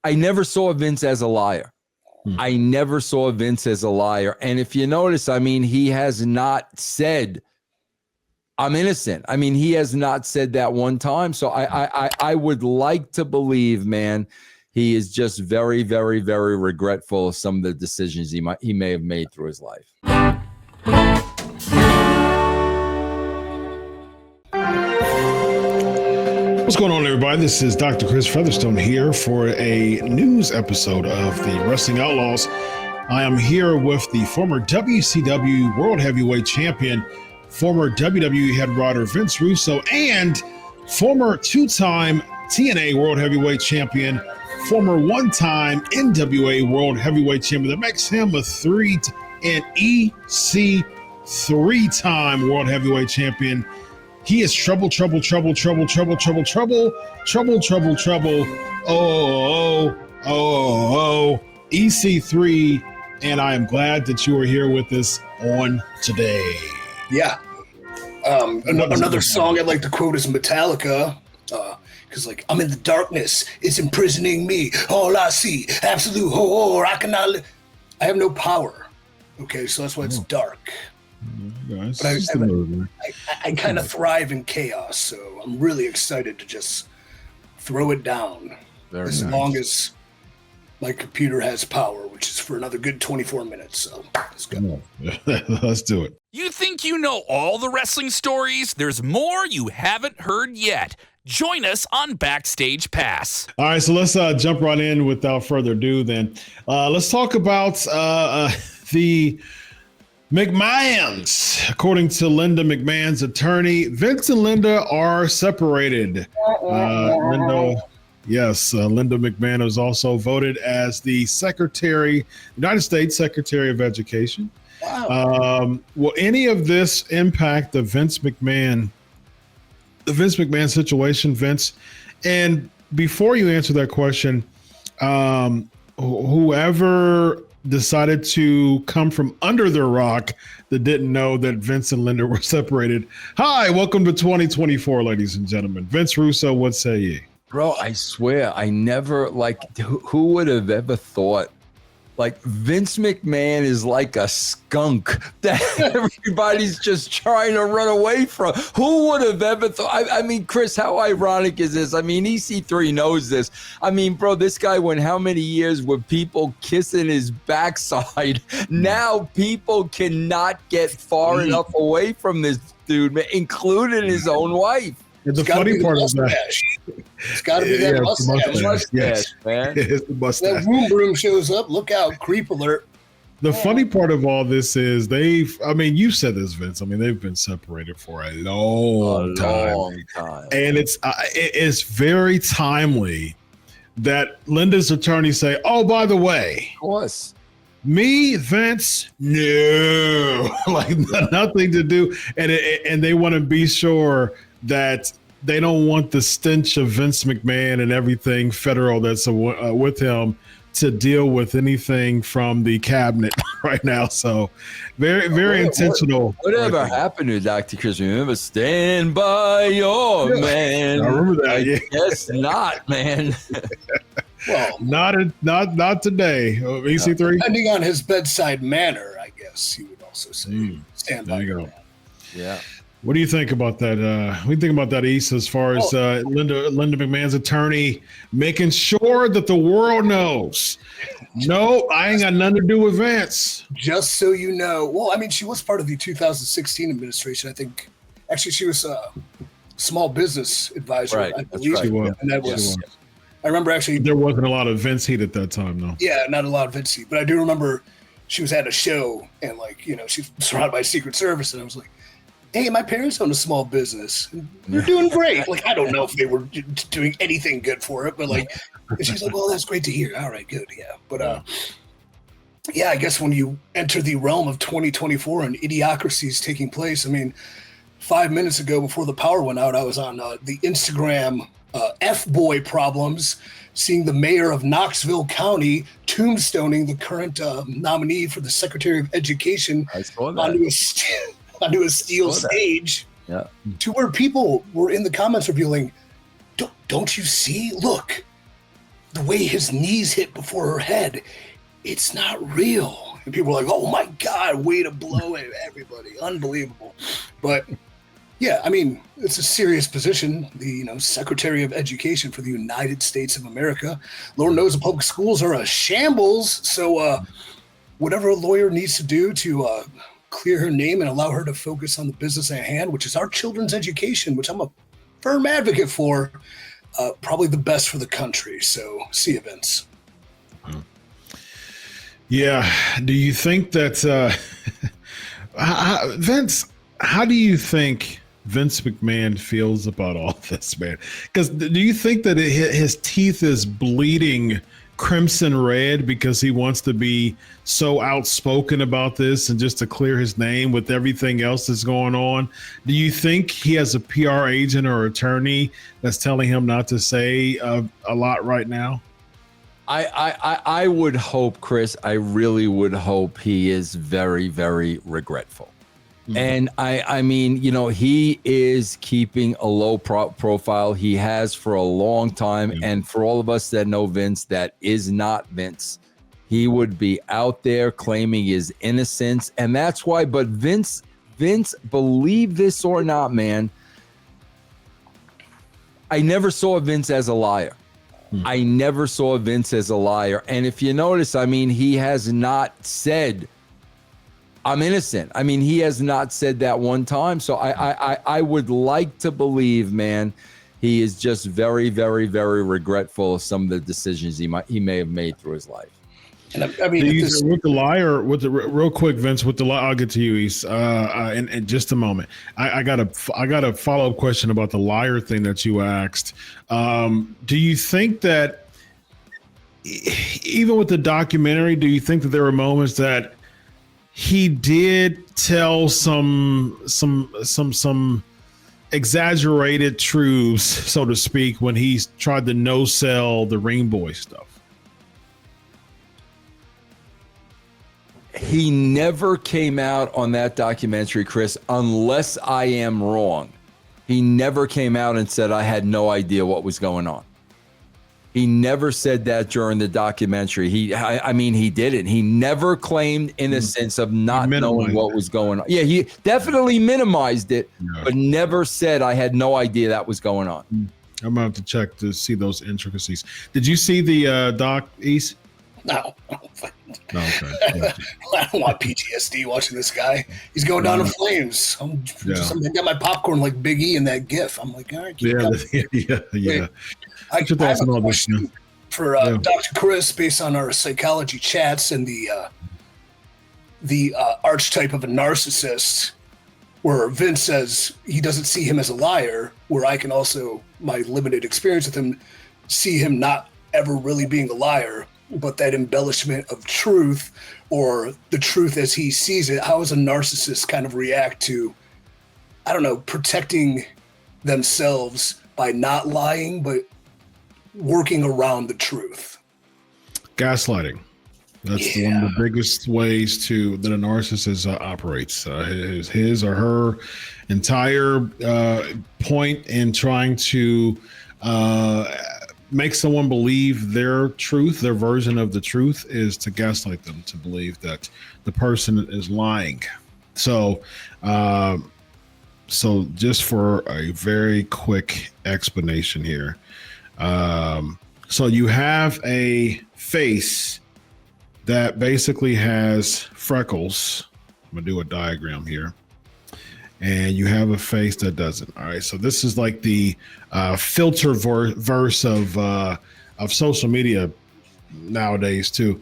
I never saw Vince as a liar. I never saw Vince as a liar. And if you notice, I mean, he has not said, I'm innocent. I mean, he has not said that one time. So I would like to believe, man, he is just very, very, very regretful of some of the decisions he may have made through his life. What's going on, everybody? This is Dr. Chris Featherstone here for a news episode of the Wrestling Outlaws. I am here with the former WCW World Heavyweight Champion, former WWE head writer Vince Russo, and former two-time TNA World Heavyweight Champion, former one-time NWA World Heavyweight Champion. That makes him a three-time World Heavyweight Champion. He is trouble. EC3, and I am glad that you are here with us on today. Yeah. Another song I'd like to quote is Metallica, because I'm in the darkness, it's imprisoning me. All I see, absolute horror. I cannot live. I have no power. Okay, so that's why it's dark. But I kind of thrive in chaos, so I'm really excited to just throw it down long as my computer has power, which is for another good 24 minutes. So let's go. Let's do it. You think you know all the wrestling stories? There's more you haven't heard yet. Join us on Backstage Pass. All right, so let's jump right in without further ado then. Let's talk about the McMahon's. According to Linda McMahon's attorney, Vince and Linda are separated. Linda McMahon was also voted as the United States Secretary of Education. Wow. Will any of this impact the Vince McMahon situation, Vince? And before you answer that question, whoever decided to come from under their rock that didn't know that Vince and Linda were separated. Hi, welcome to 2024, ladies and gentlemen. Vince Russo, what say ye? Bro, I swear, I never, who would have ever thought, Vince McMahon is like a skunk that everybody's just trying to run away from. Who would have ever thought? I mean, Chris, how ironic is this? I mean, EC3 knows this. I mean, bro, this guy went how many years with people kissing his backside? Now people cannot get far enough away from this dude, including his own wife. The funny part of that, it's got to be that mustache. Yes, man. It's the mustache. That broom shows up. Look out, creep alert. The funny part of all this is you said this, Vince. I mean, they've been separated for a long time. And it's very timely that Linda's attorney say, oh, by the way. Of course. Me, Vince, no, nothing to do. And they want to be sure that they don't want the stench of Vince McMahon and everything federal that's with him to deal with anything from the cabinet right now. So very, very intentional. Whatever happened to Dr. Chris? Remember, stand by your man. I remember that. I guess not, man. Well, not today. EC3? Depending on his bedside manner, I guess he would also say, stand by your man. Yeah. What do you think about that? What do you think about that, East, as far as Linda McMahon's attorney making sure that the world knows? No, I ain't got nothing to do with Vince. Just so you know. Well, I mean, she was part of the 2016 administration. I think, actually, she was a small business advisor. Right. I believe. That's right. And that was. I remember actually. There wasn't a lot of Vince heat at that time, though. Yeah, not a lot of Vince heat. But I do remember she was at a show and, she's surrounded by Secret Service. And I was like, hey, my parents own a small business. They're doing great. I don't know if they were doing anything good for it, but and she's like, well, that's great to hear. All right, good. Yeah. But, I guess when you enter the realm of 2024 and idiocracy is taking place, I mean, 5 minutes ago before the power went out, I was on the Instagram F-boy problems, seeing the mayor of Knoxville County tombstoning the current nominee for the Secretary of Education onto a steel stage, to where people were in the comments revealing, don't you see? Look, the way his knees hit before her head, it's not real. And people were like, oh my God, way to blow it, everybody. Unbelievable. But yeah, I mean, it's a serious position. The Secretary of Education for the United States of America. Lord knows the public schools are a shambles. So whatever a lawyer needs to do to clear her name and allow her to focus on the business at hand, which is our children's education, which I'm a firm advocate for, probably the best for the country. So see you, Vince. Yeah. Do you think that, Vince, how do you think Vince McMahon feels about all this, man? Because do you think that his teeth is bleeding crimson red because he wants to be so outspoken about this and just to clear his name with everything else that's going on? Do you think he has a PR agent or attorney that's telling him not to say a lot right now? I would hope, Chris, I really would hope he is very, very regretful. And I mean, he is keeping a low profile. He has for a long time. And for all of us that know Vince, that is not Vince. He would be out there claiming his innocence. And that's why, but Vince, believe this or not, man, I never saw Vince as a liar. I never saw Vince as a liar. And if you notice, I mean, he has not said, I'm innocent. I mean, he has not said that one time. So I would like to believe, man, he is just very, very, very regretful of some of the decisions he may have made through his life. And I mean, with the liar, real quick, Vince, with the liar, I'll get to you, East, in just a moment. I got a follow up question about the liar thing that you asked. Do you think that even with the documentary, do you think that there were moments that he did tell some exaggerated truths, so to speak, when he's tried to no sell the Ring Boy stuff? He never came out on that documentary, Chris, unless I am wrong. He never came out and said, I had no idea what was going on. He never said that during the documentary. I mean, he didn't. He never claimed innocence of not knowing what was going on. Yeah, he definitely minimized it, but never said, I had no idea that was going on. I'm about to check to see those intricacies. Did you see the doc, East? No. Okay. I don't want PTSD watching this guy. He's going down in flames. I'm got my popcorn like Big E in that GIF. I'm like, all right, keep yeah. Wait, I have a question for Dr. Chris based on our psychology chats and the archetype of a narcissist, where Vince says he doesn't see him as a liar, where I can also, my limited experience with him, see him not ever really being a liar, but that embellishment of truth or the truth as he sees it. How does a narcissist kind of react to, I don't know, protecting themselves by not lying, but working around the truth? Gaslighting. That's one of the biggest ways that a narcissist operates. His or her entire point in trying to make someone believe their truth, their version of the truth, is to gaslight them to believe that the person is lying. So just for a very quick explanation here. So you have a face that basically has freckles. I'm gonna do a diagram here. And you have a face that doesn't. All right. So this is like the filter verse of social media nowadays too.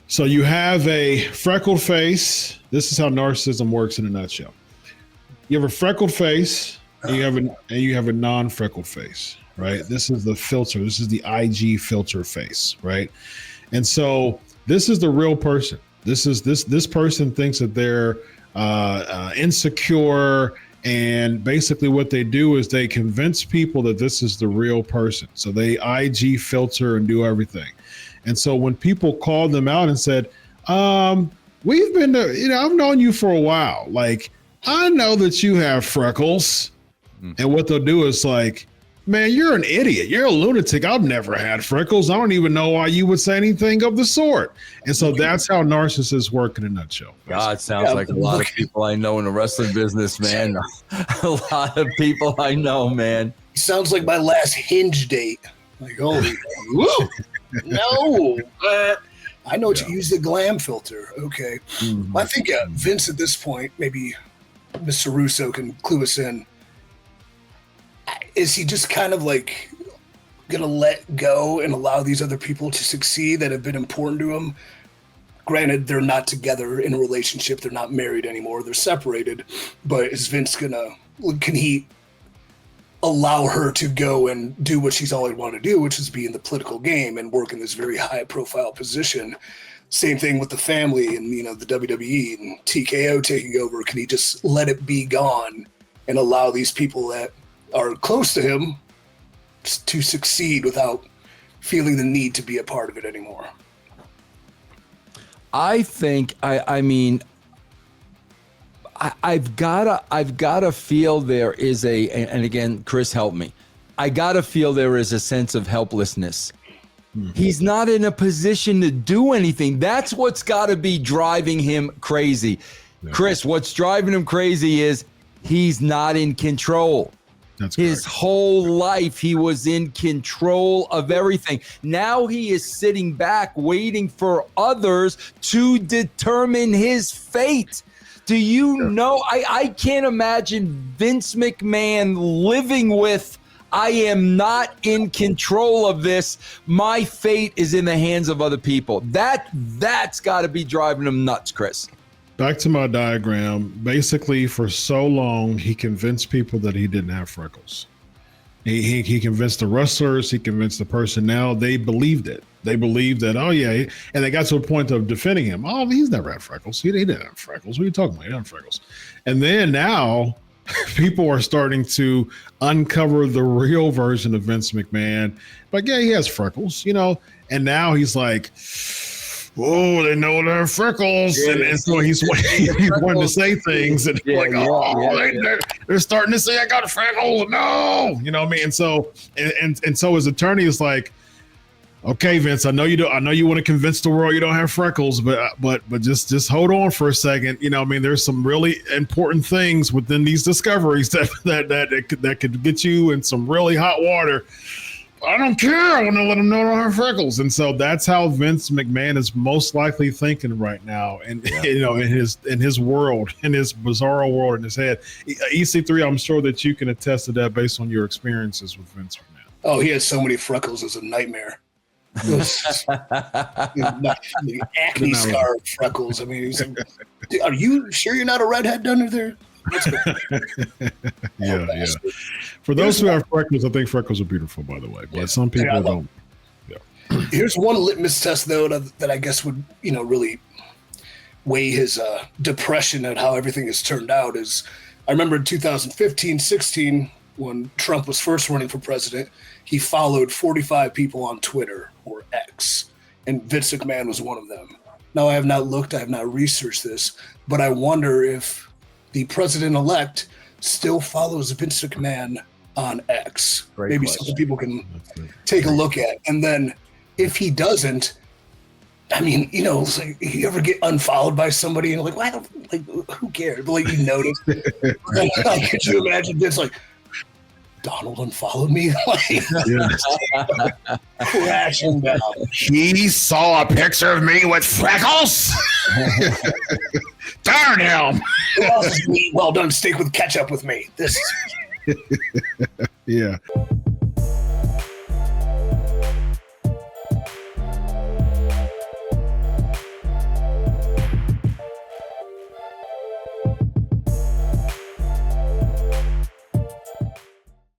So you have a freckled face. This is how narcissism works in a nutshell. You have a freckled face, and you have a non-freckled face, right? This is the filter. This is the IG filter face, right? And so this is the real person. This person thinks that they're insecure, and basically what they do is they convince people that this is the real person. So they IG filter and do everything. And so when people called them out and said, we've been I've known you for a while, like, I know that you have freckles. And what they'll do is like, Man, you're an idiot. You're a lunatic. I've never had freckles. I don't even know why you would say anything of the sort. And so that's how narcissists work in a nutshell. God, sounds like a lot of people I know in the wrestling business, man. A lot of people I know, man. Sounds like my last Hinge date. Like, holy, whoa, no. I know to use the glam filter. Okay. Mm-hmm. I think Vince at this point, maybe Mr. Russo can clue us in. Is he just kind of like going to let go and allow these other people to succeed that have been important to him? Granted, they're not together in a relationship. They're not married anymore. They're separated. But is Vince can he allow her to go and do what she's always wanted to do, which is be in the political game and work in this very high profile position? Same thing with the family and, the WWE and TKO taking over. Can he just let it be gone and allow these people that are close to him to succeed without feeling the need to be a part of it anymore? I think, I've gotta feel there is and again, Chris, help me. I gotta feel there is a sense of helplessness. He's not in a position to do anything. That's what's gotta be driving him crazy. Yeah. Chris, what's driving him crazy is he's not in control. That's his correct. whole life, he was in control of everything. Now he is sitting back waiting for others to determine his fate. Do you know? I can't imagine Vince McMahon living with, I am not in control of this. My fate is in the hands of other people. That's got to be driving him nuts, Chris. Back to my diagram. Basically, for so long, he convinced people that he didn't have freckles. He convinced the wrestlers. He convinced the personnel. They believed it. They believed that, oh, yeah. And they got to a point of defending him. Oh, he's never had freckles. He didn't have freckles. What are you talking about? He didn't have freckles. And then now people are starting to uncover the real version of Vince McMahon. But, yeah, he has freckles, And now he's like, oh, they know there are freckles. Yeah, and so he's wanting to say things. And they're starting to say, I got a freckle. No. You know what I mean? And so, and so his attorney is like, okay, Vince, I know you do. I know you want to convince the world you don't have freckles, but just hold on for a second. There's some really important things within these discoveries that could get you in some really hot water. I don't care. I want to let them know I don't have freckles. And so that's how Vince McMahon is most likely thinking right now. And, in his world, in his bizarro world in his head. EC3, I'm sure that you can attest to that based on your experiences with Vince McMahon. Oh, he has so many freckles. It's a nightmare. Acne scar freckles. I mean, are you sure you're not a redhead under there? Yeah. For those who have freckles, I think freckles are beautiful, by the way. But some people don't. Yeah. Here's one litmus test, though, that I guess would, really weigh his depression at how everything has turned out. Is I remember in 2015-16, when Trump was first running for president, he followed 45 people on Twitter or X, and Vince McMahon was one of them. Now, I have not researched this, but I wonder if the president-elect still follows Vince McMahon on X. Great Maybe question. something people can take a look at. And then if he doesn't, it's like you ever get unfollowed by somebody and you're like, who cares? But you notice. Could you imagine this? Donald unfollowed me? Crashing down. He saw a picture of me with freckles? Darn him. Who else is eating well done steak with ketchup with me? This. Yeah.